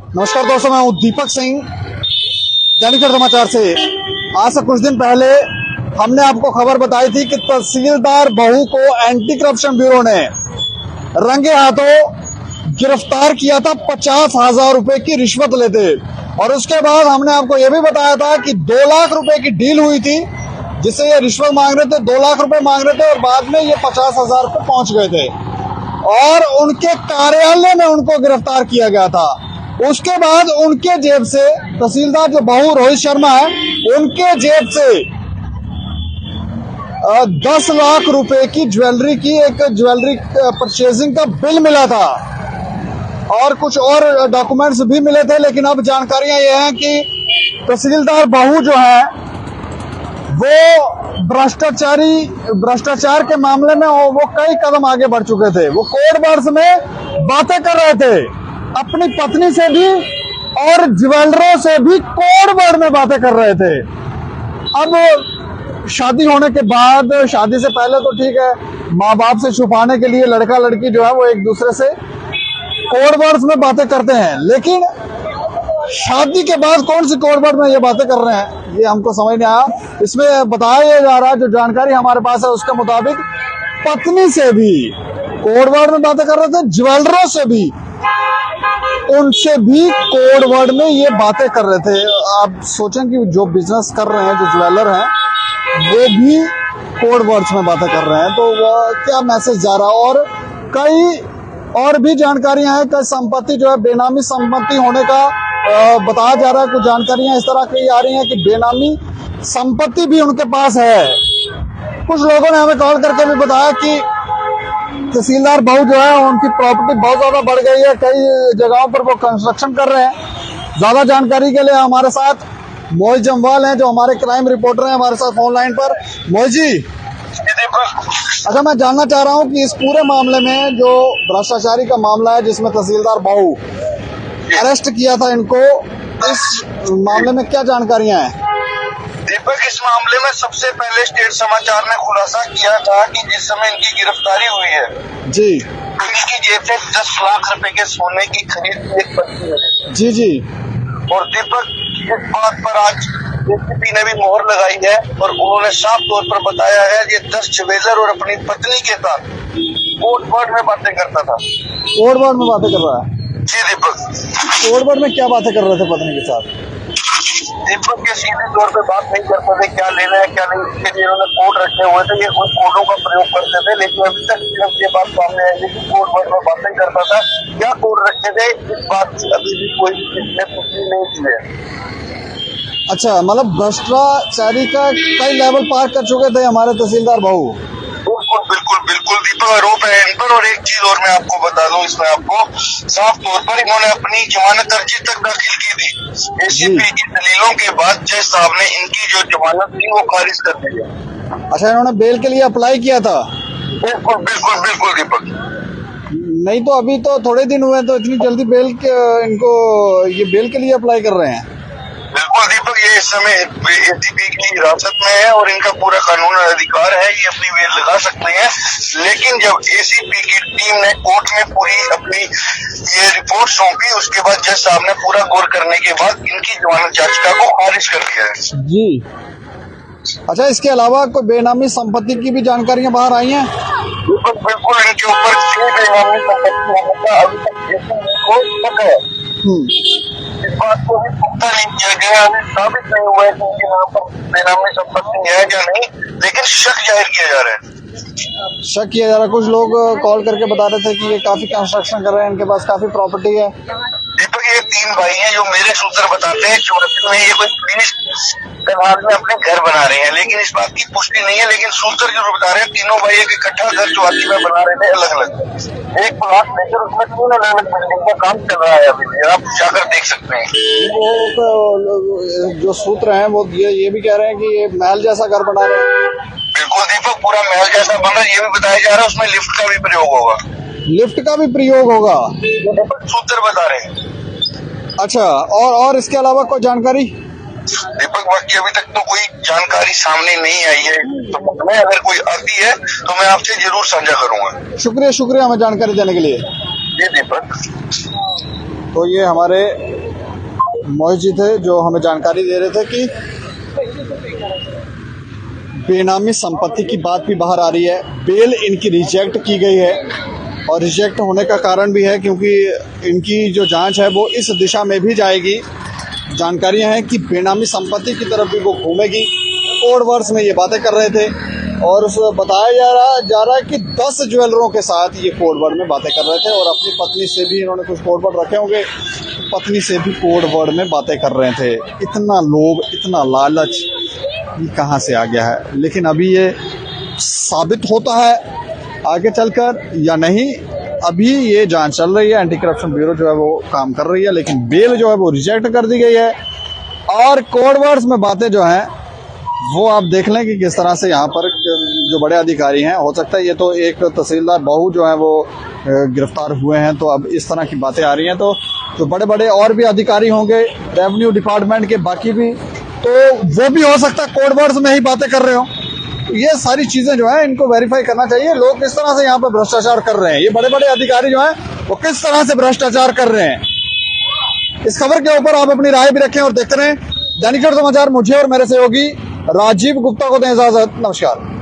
नमस्कार दोस्तों, मैं हूं दीपक सिंह, दैनिक समाचार से। आज से कुछ दिन पहले हमने आपको खबर बताई थी कि तहसीलदार बहू को एंटी करप्शन ब्यूरो ने रंगे हाथों गिरफ्तार किया था 50,000 रुपए की रिश्वत लेते। और उसके बाद हमने आपको यह भी बताया था कि 2 लाख रुपए की डील हुई थी, जिससे ये रिश्वत मांग रहे थे, 2 लाख रुपए मांग रहे थे और बाद में ये 50,000 पे पहुंच गए थे और उनके कार्यालय में उनको गिरफ्तार किया गया था। उसके बाद उनके जेब से, तहसीलदार जो बहू रोहित शर्मा है, उनके जेब से 10 लाख रुपए की ज्वेलरी परचेजिंग का बिल मिला था और कुछ और डॉक्यूमेंट्स भी मिले थे। लेकिन अब जानकारियां ये हैं कि तहसीलदार बहू जो है वो भ्रष्टाचार के मामले में वो कई कदम आगे बढ़ चुके थे। वो कोर्ट बर्स में बातें कर रहे थे, अपनी पत्नी से भी और ज्वेलरों से भी कोर्ट बर्स में बातें कर रहे थे। अब शादी होने के बाद, शादी से पहले तो ठीक है, माँ बाप से छुपाने के लिए लड़का लड़की जो है वो एक दूसरे से कोर्ट बर्स में बातें करते हैं, लेकिन शादी के बाद कौन सी कोर्ट बर्स में ये बातें कर रहे हैं, ये हमको समझ नहीं आया। इसमें बताया जा रहा है, जो जानकारी हमारे पास है उसके मुताबिक, पत्नी से भी कोड वर्ड में बातें कर रहे थे, ज्वेलरों से भी, उनसे भी कोड वर्ड में ये बातें कर रहे थे। आप सोचें कि जो बिजनेस कर रहे हैं, जो ज्वेलर हैं, वो भी कोड वर्ड्स में बातें कर रहे हैं, तो वो क्या मैसेज जा रहा है। और कई और भी जानकारियां हैं, कई संपत्ति जो है बेनामी संपत्ति होने का बताया जा रहा है। कुछ जानकारियां इस तरह की आ रही हैं कि बेनामी संपत्ति भी उनके पास है। कुछ लोगों ने हमें कॉल करके भी बताया कि तहसीलदार बहू जो है उनकी प्रॉपर्टी बहुत ज्यादा बढ़ गई है, कई जगहों पर वो कंस्ट्रक्शन कर रहे हैं। ज्यादा जानकारी के लिए हमारे साथ मोहित जम्वाल हैं, जो हमारे क्राइम रिपोर्टर हैं, हमारे साथ फोन लाइन पर। मोहित जी, अच्छा, मैं जानना चाह रहा हूं कि इस पूरे मामले में, जो भ्रष्टाचारी का मामला है जिसमें तहसीलदार बहू अरेस्ट किया था इनको, इस मामले में क्या जानकारियां हैं? दीपक, इस मामले में सबसे पहले स्टेट समाचार ने खुलासा किया था कि जिस समय इनकी गिरफ्तारी हुई है जी, इनकी जेब से 10 लाख रुपए के सोने की खरीद की एक पर्ची मिली। जी जी। और दीपक, इस बात पर आज एसीपी ने भी मोहर लगाई है और उन्होंने साफ तौर पर बताया है ये 10 ज्वेलर और अपनी पत्नी के साथ कोर्ट वर्ड में बातें करता था। कोर्ट वर्ड में बातें कर रहा है? जी दीपक। कोर्ट वर्ड में क्या बातें कर रहे थे पत्नी के साथ? दीपक, के सीधे तौर पे बात नहीं करते थे, क्या लेना है क्या नहीं, इसके लिए उन्होंने कोड रखे हुए थे, ये उन कोडों का प्रयोग करते थे। लेकिन अभी तक सिर्फ ये बात सामने आई है कि कोड वर्ड में बातें करता था। क्या कोड रखे थे, इस बात की अभी भी कोई किसी ने पुष्टि नहीं की है। अच्छा, मतलब भ्रष्टाचारी का कई लेवल पार कर चुके थे हमारे तहसीलदार बहू। बिल्कुल दीपक, आरोप है इन पर। और एक चीज और मैं आपको बता दूं, इसमें आपको साफ तौर पर इन्होंने अपनी जमानत अर्जी तक दाखिल की थी। एसीपी की दलीलों के बाद जज साहब ने इनकी जो जमानत थी वो खारिज कर दी है। अच्छा, इन्होंने बेल के लिए अप्लाई किया था? बिल्कुल दीपक। नहीं तो अभी तो थोड़े दिन हुए, तो इतनी जल्दी बेल के इनको ये बेल के लिए अप्लाई कर रहे हैं? बिल्कुल दीपक, ये इस समय एसीपी की हिरासत में है और इनका पूरा कानूनी अधिकार है, ये अपनी बेल लगा सकते हैं। लेकिन जब एसीपी की टीम ने कोर्ट में पूरी अपनी ये रिपोर्ट सौंपी, उसके बाद जज साहब ने पूरा गौर करने के बाद इनकी जमानत याचिका को खारिज कर दिया है। जी। अच्छा, इसके अलावा कोई बेनामी संपत्ति की भी जानकारियां बाहर आई हैं? बिल्कुल, इनके ऊपर बेनामी संपत्ति होने का अभी तक एसीपी को शक है। इस बात को भी पुख्ता नहीं किया गया, अभी साबित नहीं हुआ है कि उनके नाम पर बेनामी संपत्ति है या नहीं, लेकिन शक जाहिर किया जा रहा है। शक किया जा रहा है। कुछ लोग कॉल करके बता रहे थे कि ये काफी कंस्ट्रक्शन कर रहे हैं, इनके पास काफी प्रॉपर्टी है। दीपक, ये 3 भाई हैं जो मेरे सूत्र बताते हैं चौरासी में ये कोई 20 कनाल में अपने घर बना रहे हैं, लेकिन इस बात की पुष्टि नहीं है। लेकिन सूत्र जरूर बता रहे हैं तीनों भाई एक इकट्ठा घर चौरासी में बना रहे थे, अलग अलग एक प्लॉट लेकर उसमें 3 अलग अलग बिल्डिंग का काम चल रहा है अभी भी, आप जाकर देख सकते हैं। वो जो सूत्र हैं वो ये भी कह रहे हैं कि ये महल जैसा घर बना रहे हैं। बिल्कुल दीपक, पूरा महल जैसा बन रहा है, ये भी बताया जा रहा है उसमें लिफ्ट का भी प्रयोग होगा। लिफ्ट का भी प्रयोग होगा, सूत्र बता रहे हैं। अच्छा, और इसके अलावा कोई जानकारी? दीपक, बाकी अभी तक तो कोई जानकारी सामने नहीं आई है, तो मैं अगर कोई आती है तो मैं आपसे जरूर साझा करूंगा। शुक्रिया हमें जानकारी देने के लिए। जी दीपक। तो ये हमारे मोहित जी थे जो हमें जानकारी दे रहे थे कि बेनामी संपत्ति की बात भी बाहर आ रही है। बेल इनकी रिजेक्ट की गई है और रिजेक्ट होने का कारण भी है क्योंकि इनकी जो जांच है वो इस दिशा में भी जाएगी। जानकारियां हैं कि बेनामी संपत्ति की तरफ भी वो घूमेगी। कोड वर्ड्स में ये बातें कर रहे थे और बताया जा रहा है कि 10 ज्वेलरों के साथ ये कोड वर्ड में बातें कर रहे थे और अपनी पत्नी से भी इन्होंने कुछ कोड वर्ड रखे होंगे, पत्नी से भी कोड वर्ड में बातें कर रहे थे। इतना लोभ, इतना लालच ये कहाँ से आ गया है? लेकिन अभी ये साबित होता है आगे चलकर या नहीं, अभी ये जांच चल रही है। एंटी करप्शन ब्यूरो जो है वो काम कर रही है, लेकिन बेल जो है वो रिजेक्ट कर दी गई है। और कोड वर्ड्स में बातें जो हैं वो आप देख लें कि किस तरह से यहाँ पर जो बड़े अधिकारी हैं, हो सकता है ये तो एक तहसीलदार बहू जो है वो गिरफ्तार हुए हैं, तो अब इस तरह की बातें आ रही हैं। तो जो बड़े बड़े और भी अधिकारी होंगे रेवेन्यू डिपार्टमेंट के, बाकी भी, तो वो भी हो सकता है कोड वर्ड्स में ही बातें कर रहे हो। ये सारी चीजें जो है इनको वेरीफाई करना चाहिए। लोग किस तरह से यहाँ पर भ्रष्टाचार कर रहे हैं, ये बड़े बड़े अधिकारी जो हैं वो किस तरह से भ्रष्टाचार कर रहे हैं। इस खबर के ऊपर आप अपनी राय भी रखें और देखते रहें दैनिक समाचार। मुझे और मेरे सहयोगी राजीव गुप्ता को दें इजाजत। नमस्कार।